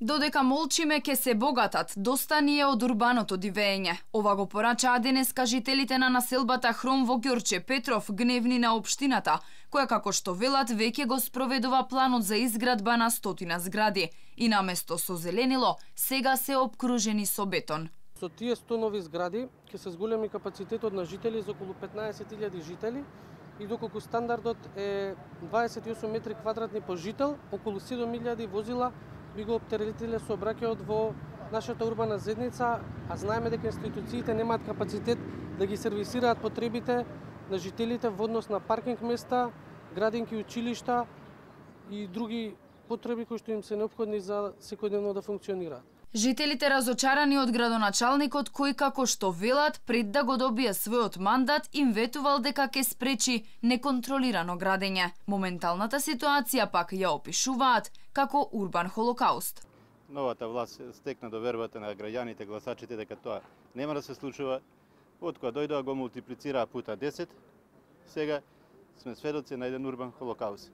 Додека молчиме ке се богатат, доста ни е од урбаното дивење. Ова го порачаа денеска жителите на населбата Хром во Ѓорче Петров, гневни на општината, која како што велат веќе го спроведува планот за изградба на 100 згради и наместо со зеленило, сега се опкружени со бетон. Со тие 100 нови згради ќе се зголеми капацитетот на жители за околу 15.000 жители и доколку стандардот е 28 метри квадратни по жител, околу 7.000 возила би го оптеретиле сообраќајот во нашата урбана заедница, а знаеме дека институциите немаат капацитет да ги сервисираат потребите на жителите во однос на паркинг места, градинки, училишта и други потреби кои што им се неопходни за секојдневно да функционираат. Жителите разочарани од градоначалникот кој како што велат пред да го добие својот мандат им ветувал дека ќе спречи неконтролирано градење. Моменталната ситуација пак ја опишуваат како урбан холокауст. Новата власт стекна довербата на граѓаните, гласачите дека тоа нема да се случува. Од кога дојдоа го мултиплицираа пута 10, сега сме сведоци на еден урбан холокауст.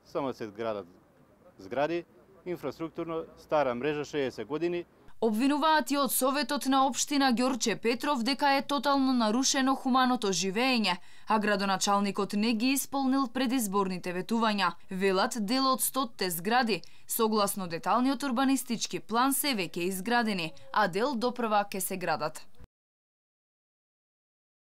Само се градат згради, инфраструктурно стара мрежа 60 години. Обвинуваат и од Советот на општина Ѓорче Петров дека е тотално нарушено хуманото живеење, а градоначалникот не ги исполнил предизборните ветувања. Велат дел од 100 згради, согласно деталниот урбанистички план се веќе изградени, а дел допрва ќе се градат.